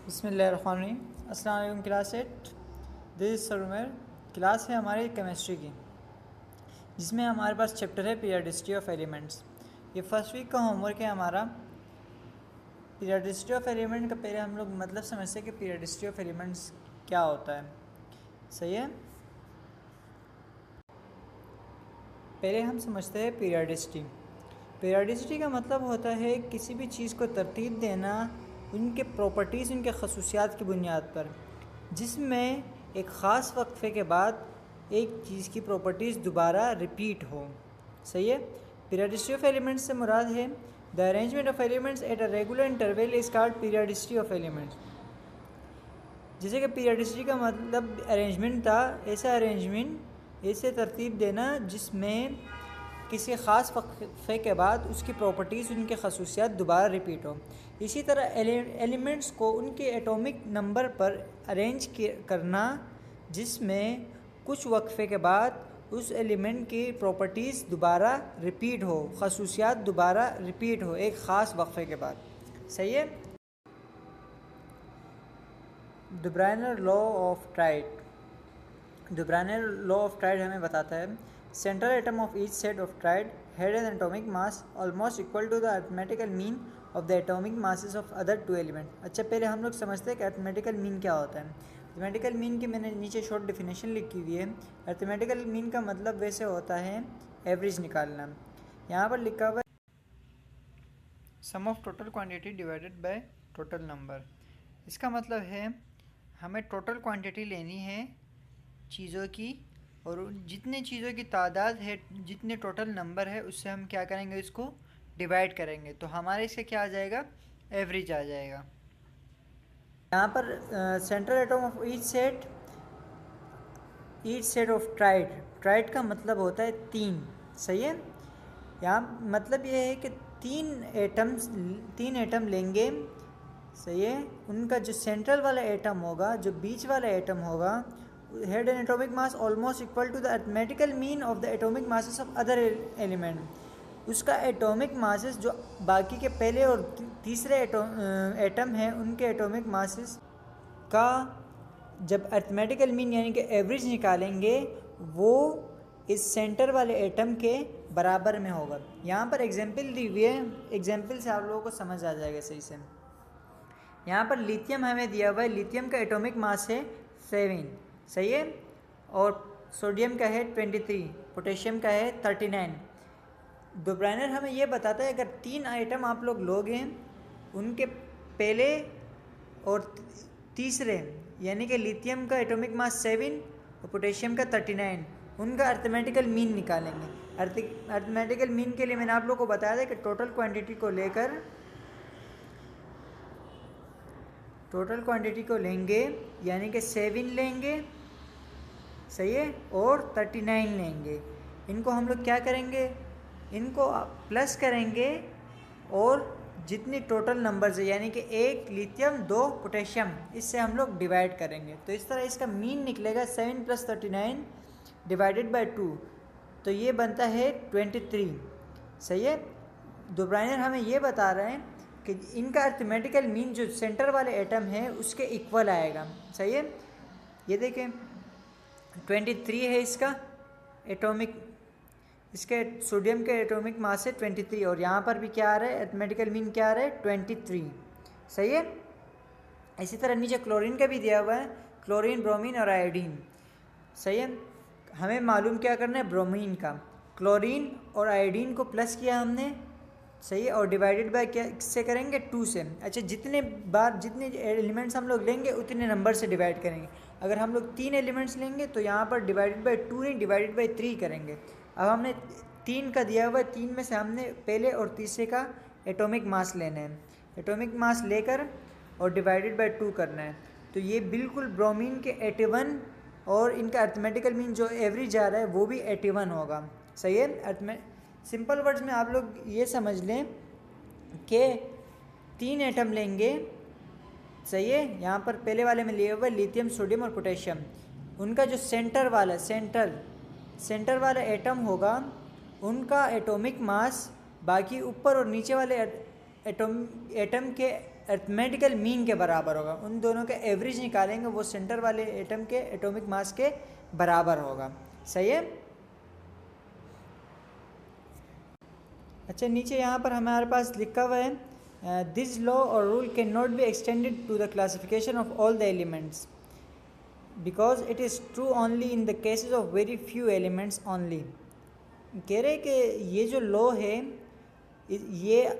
बिस्मिल्लाहिर्रहमानिर्रहीम। अस्सलाम वालेकुम क्लास 8। दिस इज़ सरुमेर। क्लास है हमारी केमिस्ट्री की, जिसमें हमारे पास चैप्टर है पीरियोडिसिटी ऑफ एलिमेंट्स। ये फर्स्ट वीक का होमवर्क है हमारा। पीरियोडिसिटी ऑफ एलिमेंट का पहले हम लोग मतलब समझते हैं कि पीरियोडिसिटी ऑफ एलिमेंट्स क्या होता है। सही है, पहले हम समझते हैं पीरियोडिसिटी। पीरियोडिसिटी का मतलब होता है किसी भी चीज़ को तरतीब देना उनके प्रॉपर्टीज़, उनके खसूसियात की बुनियाद पर, जिसमें एक ख़ास वक्फे के बाद एक चीज़ की प्रॉपर्टीज़ दोबारा रिपीट हो। सही है। पीरियोडिसिटी ऑफ एलिमेंट्स से मुराद है the arrangement of elements at a regular interval is called periodicity of elements. जैसे कि पीरियोडिसिटी का मतलब अरेंजमेंट था, ऐसा अरेंजमेंट, ऐसे तरतीब देना जिसमें किसी ख़ास वक्फे के बाद उसकी प्रॉपर्टीज़, उनके खसूसियात दोबारा रिपीट हो। इसी तरह एलिमेंट्स को उनके एटॉमिक नंबर पर अरेंज करना, जिसमें कुछ वक्फे के बाद उस एलिमेंट की प्रॉपर्टीज़ दोबारा रिपीट हो, खसूसियात दोबारा रिपीट हो एक ख़ास वक्फे के बाद। सही है। Dobereiner law of triad. Dobereiner law of triad हमें बताता है central atom of each set of triad had an atomic mass almost equal to the arithmetical mean of the atomic masses of other two elements। अच्छा, पहले हम लोग समझते हैं कि अरिथमेटिकल मीन क्या होता है। अरिथमेटिकल मीन की मैंने नीचे शॉर्ट डेफिनेशन लिखी हुई है। अरिथमेटिकल मीन का मतलब वैसे होता है एवरेज निकालना। यहाँ पर लिखा हुआ है sum of total quantity divided by total number. इसका मतलब है हमें टोटल क्वांटिटी लेनी है चीज़ों की, और जितने चीज़ों की तादाद है, जितने टोटल नंबर है, उससे हम क्या करेंगे, इसको डिवाइड करेंगे, तो हमारे इससे क्या आ जाएगा, एवरेज आ जाएगा। यहाँ पर central atom of each set of tried का मतलब होता है 3। सही है। यहाँ मतलब ये है कि तीन एटम लेंगे। सही है। उनका जो सेंट्रल वाला एटम होगा, जो बीच वाला एटम होगा, had an atomic mass almost equal to the arithmetical mean of the atomic masses of other element। उसका एटॉमिक मासेस जो बाकी के पहले और तीसरे एटम हैं, उनके एटॉमिक मासेस का जब अरिथमेटिकल मीन यानी कि एवरेज निकालेंगे, वो इस सेंटर वाले एटम के बराबर में होगा। यहाँ पर एग्जांपल दी हुई है, एग्जांपल से आप लोगों को समझ आ जाएगा सही से। यहाँ पर लिथियम हमें दिया हुआ है, लिथियम का एटॉमिक मास है 7। सही है। और सोडियम का है 23, पोटेशियम का है 39। द ब्रायनर हमें यह बताता है अगर 3 आइटम आप लोग लोगे, उनके पहले और तीसरे यानी कि लिथियम का एटॉमिक मास 7 और पोटेशियम का 39, उनका अरिथमेटिकल मीन निकालेंगे। अरिथमेटिकल मीन के लिए मैंने आप लोग को बताया था कि टोटल क्वांटिटी को लेंगे, यानी कि 7 लेंगे। सही है। और 39 लेंगे। इनको हम लोग क्या करेंगे, इनको प्लस करेंगे और जितनी टोटल नंबर्स है, यानी कि 1 लिथियम 2 पोटेशियम, इससे हम लोग डिवाइड करेंगे। तो इस तरह इसका मीन निकलेगा 7 + 39 डिवाइडेड बाय 2, तो ये बनता है 23। सही है। द ब्रायनर हमें ये बता रहे हैं कि इनका अरिथमेटिकल मीन जो सेंटर वाले एटम है उसके इक्वल आएगा। सही है। ये देखें 23 है इसका एटॉमिक, इसके सोडियम के एटॉमिक मास है 23, और यहाँ पर भी क्या आ रहा है, अरिथमेटिकल मीन क्या आ रहा है, 23। सही है। इसी तरह नीचे क्लोरीन का भी दिया हुआ है, क्लोरीन, ब्रोमीन और आयोडीन। सही है। हमें मालूम क्या करना है, ब्रोमीन का। क्लोरीन और आयोडीन को प्लस किया हमने। सही है। और डिवाइडेड बाय क्या से करेंगे, 2 से। अच्छा, जितने एलिमेंट्स हम लोग लेंगे उतने नंबर से डिवाइड करेंगे। अगर हम लोग 3 एलिमेंट्स लेंगे तो यहाँ पर डिवाइडेड बाय 2 नहीं, डिवाइडेड बाय 3 करेंगे। अब हमने 3 का दिया हुआ है, 3 में से हमने पहले और तीसरे का एटॉमिक मास लेना है। एटॉमिक मास लेकर और डिवाइडेड बाय 2 करना है, तो ये बिल्कुल ब्रोमीन के 81, और इनका अरिथमेटिकल मीन जो एवरेज आ रहा है वो भी 81 होगा। सही है। सिंपल वर्ड्स में आप लोग ये समझ लें कि 3 एटम लेंगे। सही है। यहाँ पर पहले वाले में लिया हुआ है लिथियम, सोडियम और पोटेशियम। उनका जो सेंटर वाला एटम होगा, उनका एटॉमिक मास बाकी ऊपर और नीचे वाले एटम के अर्थमेटिकल मीन के बराबर होगा। उन दोनों के एवरेज निकालेंगे, वो सेंटर वाले एटम के एटॉमिक मास के बराबर होगा। सही है। अच्छा, नीचे यहाँ पर हमारे पास लिखा हुआ है दिस लॉ और rule can not be extended to the classification of all the elements because it is true only in the cases of very few elements only. कह रहे कि ये जो लॉ है ये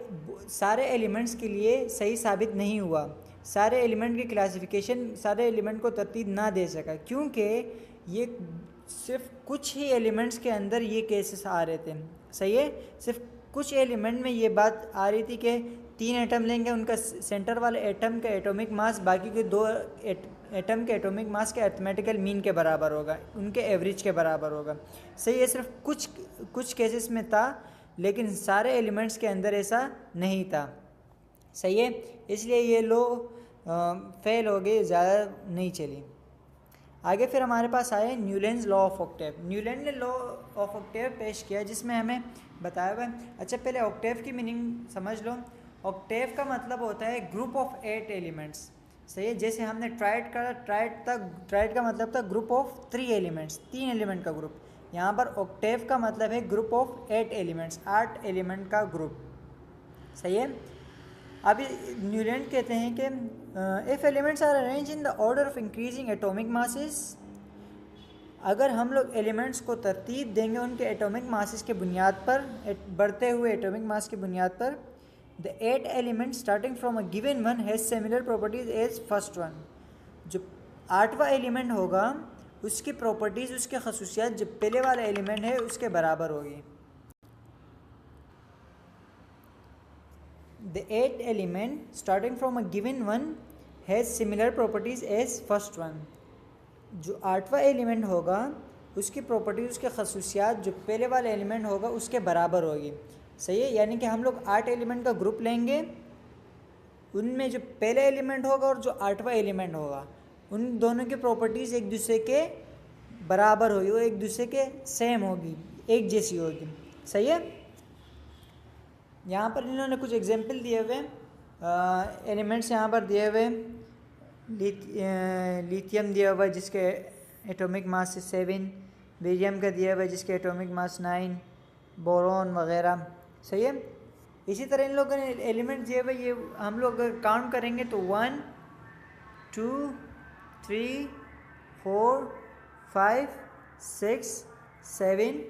सारे एलिमेंट्स के लिए सही साबित नहीं हुआ, सारे एलिमेंट की क्लासिफिकेशन, सारे एलिमेंट को तरतीब ना दे सका, क्योंकि ये सिर्फ कुछ ही एलिमेंट्स के अंदर ये केसेस आ रहे थे। सही है। सिर्फ कुछ एलिमेंट में ये बात आ रही थी कि 3 एटम लेंगे, उनका सेंटर वाले एटम का एटॉमिक मास बाकी के 2 एटम के एटॉमिक मास के अर्थमेटिकल मीन के बराबर होगा, उनके एवरेज के बराबर होगा। सही है। सिर्फ कुछ केसेस में था, लेकिन सारे एलिमेंट्स के अंदर ऐसा नहीं था। सही है। इसलिए ये लॉ फेल हो गई, ज़्यादा नहीं चली। आगे फिर हमारे पास आए Newlands law of octave. Newland ने लॉ ऑफ ऑक्टेव पेश किया जिसमें हमें बताया हुआ है। अच्छा, पहले ऑक्टेव की मीनिंग समझ लो। ऑक्टेव का मतलब होता है ग्रुप ऑफ 8 एलिमेंट्स। सही है। जैसे हमने ट्राइड का, ट्राइड का मतलब था ग्रुप ऑफ 3 एलिमेंट्स, 3 एलिमेंट का ग्रुप। यहाँ पर ऑक्टेव का मतलब है ग्रुप ऑफ 8 एलिमेंट्स, 8 एलिमेंट का ग्रुप। सही है। अभी न्यूलैंड कहते हैं कि if elements are arrange in the order of increasing atomic masses, अगर हम लोग एलिमेंट्स को तरतीब देंगे उनके एटॉमिक मासेस के बुनियाद पर, बढ़ते हुए एटॉमिक मास की बुनियाद पर, the 8 element starting from a given one has similar properties as first one. जो 8वां एलिमेंट होगा उसकी प्रॉपर्टीज़, उसके खसूसियात जो पहले वाला एलिमेंट है उसके बराबर होगी। The 8 element starting from a given one has similar properties as first one। जो 8वां एलिमेंट होगा उसकी प्रॉपर्टी, उसके खसूसियात जो पहले वाला एलिमेंट होगा उसके बराबर होगी। सही है। यानी कि हम लोग 8 एलिमेंट का ग्रुप लेंगे, उनमें जो पहले एलिमेंट होगा और जो 8वां एलिमेंट होगा उन दोनों की प्रॉपर्टीज़ एक दूसरे के बराबर होगी, वो एक दूसरे के सेम होगी, एक जैसी होगी। सही है। यहाँ पर इन्होंने कुछ एग्जांपल दिए हुए एलिमेंट्स यहाँ पर दिए हुए। लिथियम दिया हुआ है जिसके एटॉमिक मास 7, बेरियम का दिया हुआ है जिसके एटॉमिक मास 9, बोरॉन वगैरह। सही है। इसी तरह इन लोगों ने एलिमेंट दिए हुए, ये हम लोग अगर काउंट करेंगे तो 1 2 3 4 5 6 7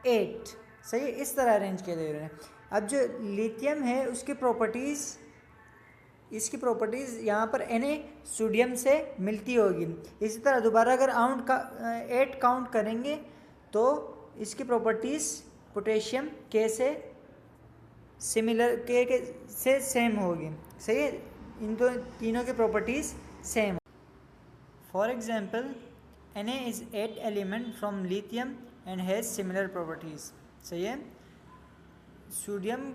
8। सही है। इस तरह अरेंज किए दे रहे हैं। अब जो लिथियम है उसकी प्रॉपर्टीज़, इसकी प्रॉपर्टीज़ यहाँ पर Na सोडियम से मिलती होगी। इसी तरह दोबारा अगर 8 काउंट करेंगे तो इसकी प्रॉपर्टीज़ पोटेशियम के से सिमिलर, के से सेम होगी। सही है। इन दो तीनों की properties same. For example Na is 8 element from lithium and has similar properties. सही है। सोडियम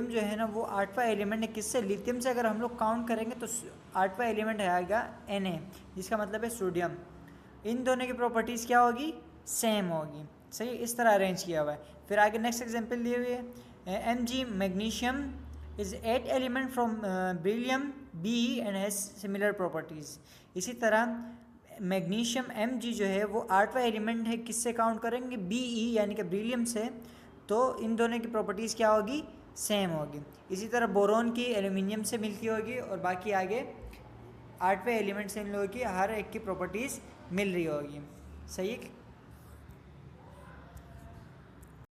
जो है ना वो 8वां एलिमेंट है। किससे? लिथियम से। अगर हम लोग काउंट करेंगे तो 8वां एलिमेंट आएगा Na, जिसका मतलब है सोडियम। इन दोनों की प्रॉपर्टीज़ क्या होगी? सेम होगी। सही। इस तरह अरेंज किया हुआ है। फिर आगे नेक्स्ट एग्जांपल दिए हुए है Mg magnesium is 8 element from beryllium Be and has similar properties. इसी तरह मैग्नीशियम Mg जो है वो 8वां एलिमेंट है। किससे काउंट करेंगे? Be यानी कि बेरिलियम से। तो इन दोनों की प्रॉपर्टीज़ क्या होगी? सेम होगी। इसी तरह बोरोन की एल्यूमिनियम से मिलती होगी और बाकी आगे 8वें एलिमेंट से इन लोगों की हर एक की प्रॉपर्टीज़ मिल रही होगी। सही है।